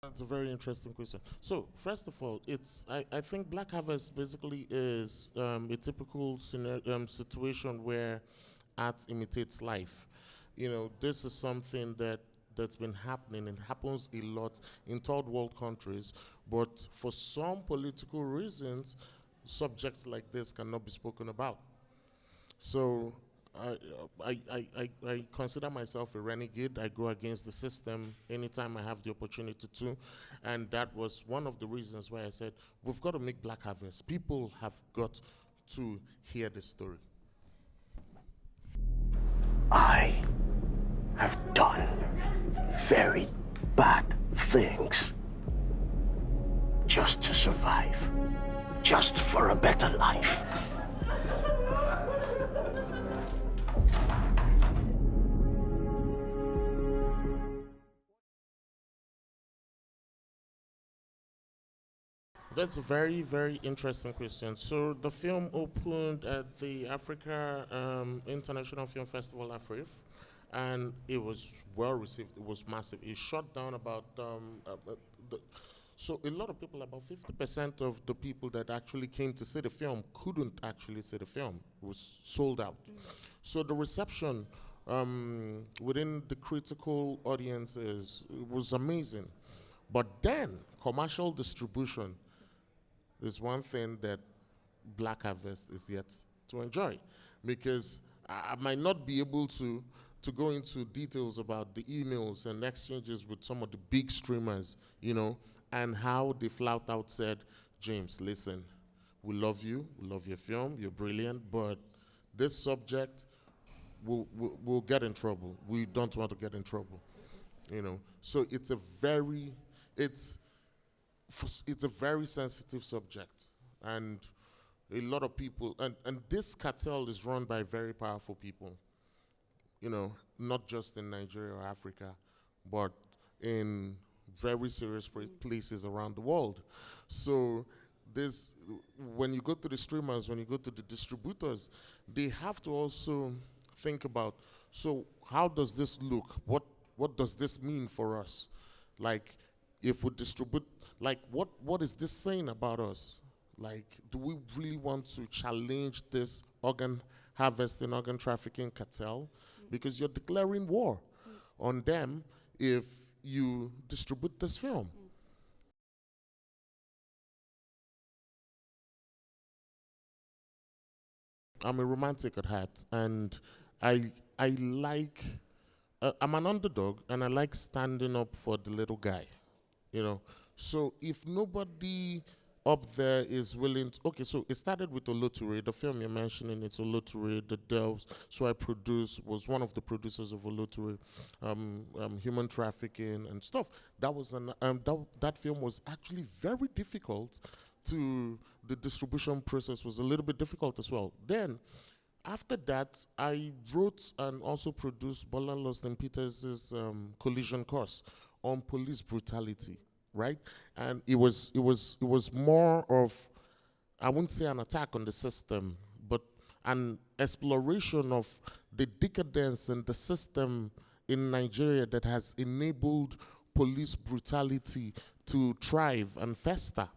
That's a very interesting question. So, first of all, I think Black Harvest basically is a typical situation where art imitates life. This is something that's been happening and happens a lot in third world countries, but for some political reasons, subjects like this cannot be spoken about. So I consider myself a renegade. I go against the system anytime I have the opportunity to. And that was one of the reasons why I said, we've got to make Black Harvest. People have got to hear the story. I have done very bad things just to survive, just for a better life. That's a very, very interesting question. So the film opened at the Africa International Film Festival, AFRIF, and it was well received. It was massive. It shut down about the, so a lot of people, about 50% of the people that actually came to see the film couldn't actually see the film. It was sold out. So the reception within the critical audiences was amazing. But then commercial distribution is one thing that Black Harvest is yet to enjoy, because I might not be able to go into details about the emails and exchanges with some of the big streamers, and how they flat out said, James, listen, we love you, we love your film, you're brilliant, but this subject will get in trouble. We don't want to get in trouble, So it's it's a very sensitive subject, and a lot of people, and this cartel is run by very powerful people, not just in Nigeria or Africa, but in very serious places around the world. So this, when you go to the streamers, when you go to the distributors, they have to also think about, so how does this look? What does this mean for us? Like, if we distribute, like, what is this saying about us? Like, do we really want to challenge this organ harvesting, organ trafficking cartel? Because you're declaring war on them if you distribute this film. I'm a romantic at heart, and I like, I'm an underdog, and I like standing up for the little guy. So if nobody up there is willing to, okay, so it started with Oloture, the film you're mentioning, it's Oloture, The Delves. So I was one of the producers of Oloture, human trafficking and stuff. That was that film was actually very difficult the distribution process was a little bit difficult as well. Then, after that, I wrote and also produced Bola Lost and Peters' collision course on police brutality, right? And it was more of, I wouldn't say an attack on the system, but an exploration of the decadence in the system in Nigeria that has enabled police brutality to thrive and fester.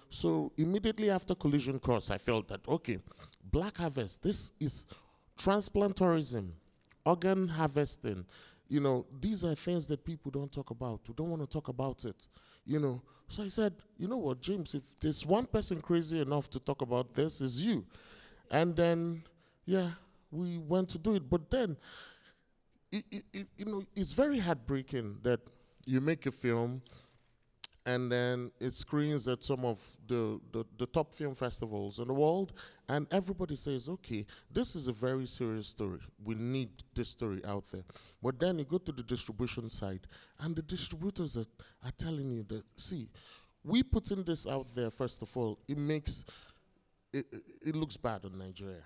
So immediately after collision course, I felt that, okay, Black Harvest, this is transplant tourism, organ harvesting. These are things that people don't talk about. We don't want to talk about it. So I said, you know what, James, if there's one person crazy enough to talk about this, is you. And then, yeah, we went to do it. But then, it's very heartbreaking that you make a film and then it screens at some of the top film festivals in the world, and everybody says, okay, this is a very serious story. We need this story out there. But then you go to the distribution side, and the distributors are telling you that, see, we putting this out there, first of all, it looks bad on Nigeria,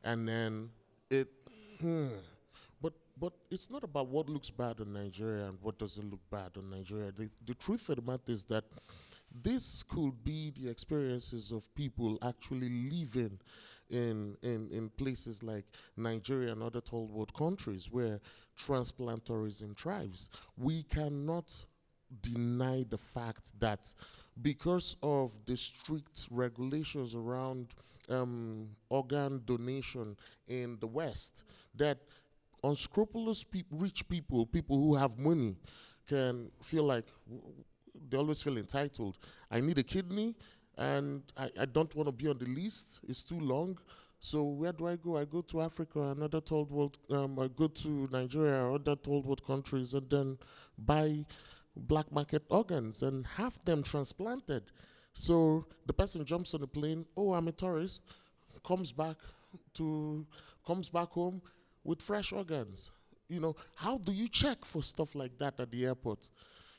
and then but it's not about what looks bad on Nigeria and what doesn't look bad on Nigeria. The truth of the matter is that this could be the experiences of people actually living in places like Nigeria and other third world countries where transplant tourism thrives. We cannot deny the fact that because of the strict regulations around organ donation in the West, that unscrupulous rich people, people who have money, can feel like they always feel entitled. I need a kidney, and I don't want to be on the list. It's too long. So where do I go? I go to Africa, another third world. I go to Nigeria or other third world countries, and then buy black market organs and have them transplanted. So the person jumps on a plane. Oh, I'm a tourist. Comes back comes back home with fresh organs. You know, how do you check for stuff like that at the airport?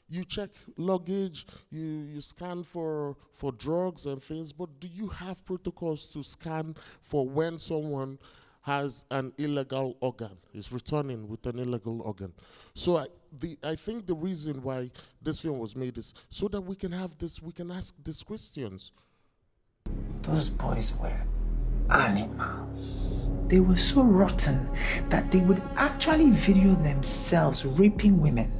You check luggage, you scan for drugs and things, but do you have protocols to scan for when someone has an illegal organ, is returning with an illegal organ? So I think the reason why this film was made is so that we can ask these questions. Those boys were animals. They were so rotten that they would actually video themselves raping women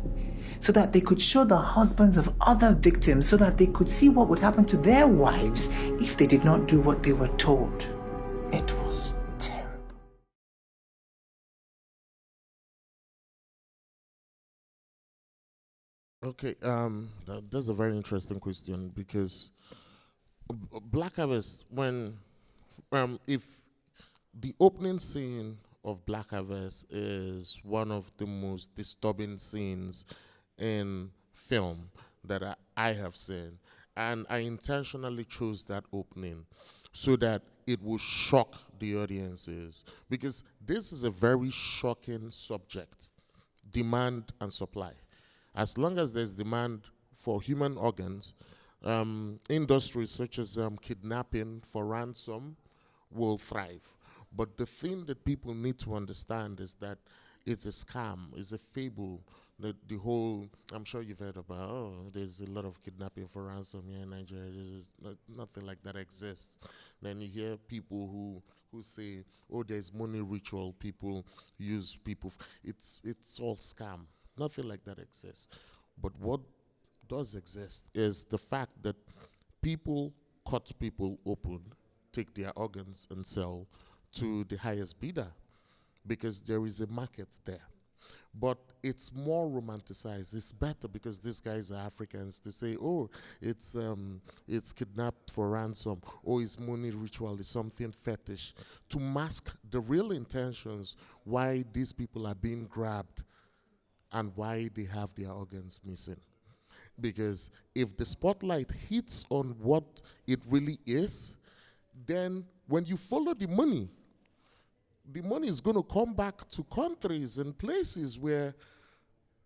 so that they could show the husbands of other victims so that they could see what would happen to their wives if they did not do what they were told. It was terrible. Okay, that's a very interesting question because Black Harvest, if the opening scene of Black Harvest is one of the most disturbing scenes in film that I have seen, and I intentionally chose that opening so that it will shock the audiences, because this is a very shocking subject: demand and supply. As long as there's demand for human organs, industries such as kidnapping for ransom will thrive. But the thing that people need to understand is that it's a scam, it's a fable. The whole, I'm sure you've heard about, oh, there's a lot of kidnapping for ransom here in Nigeria. Nothing like that exists. Then you hear people who say, oh, there's money ritual, people use people. It's all scam. Nothing like that exists. But what does exist is the fact that people cut people open, take their organs and sell to the highest bidder because there is a market there. But it's more romanticized. It's better because these guys are Africans to say, oh, it's kidnapped for ransom, or it's money ritual, it's something fetish, to mask the real intentions why these people are being grabbed and why they have their organs missing. Because if the spotlight hits on what it really is, then when you follow the money is going to come back to countries and places where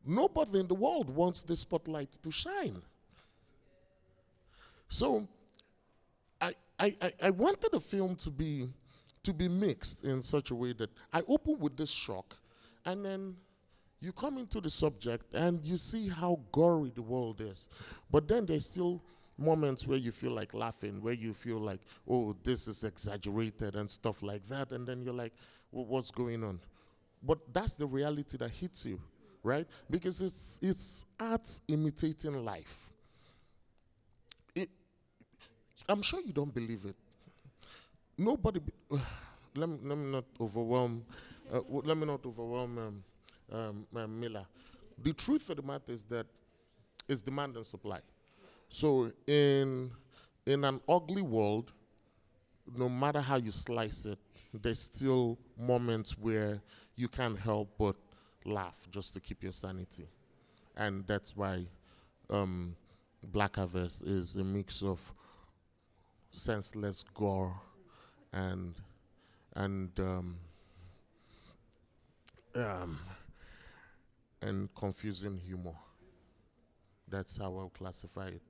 nobody in the world wants the spotlight to shine. So I wanted the film to be mixed in such a way that I open with this shock, and then you come into the subject and you see how gory the world is. But then there's still moments where you feel like laughing, where you feel like, oh, this is exaggerated and stuff like that. And then you're like, well, what's going on? But that's the reality that hits you, right? Because it's art imitating life. I'm sure you don't believe it. Nobody, let me not overwhelm, Mila. The truth of the matter is that it's demand and supply. So in an ugly world, no matter how you slice it, there's still moments where you can't help but laugh just to keep your sanity. And that's why Black Harvest is a mix of senseless gore and confusing humor. That's how I'll classify it,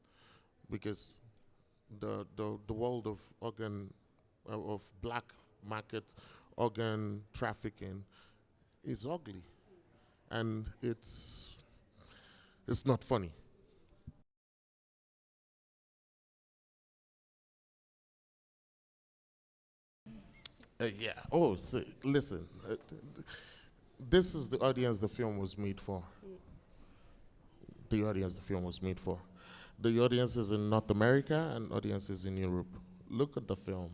because the world of of black market organ trafficking is ugly, and it's not funny. Yeah. Oh, listen. This is the audience the film was made for. the audience the film was made for. The audience is in North America and audience is in Europe. Look at the film.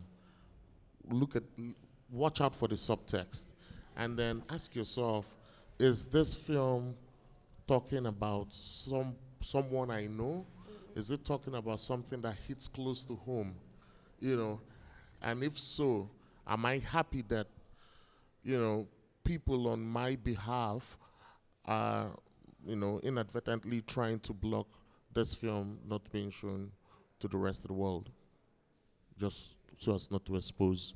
Watch out for the subtext. And then ask yourself, is this film talking about someone I know? Is it talking about something that hits close to home? You know, and if so, am I happy that, people on my behalf are, inadvertently trying to block this film not being shown to the rest of the world, just so as not to expose,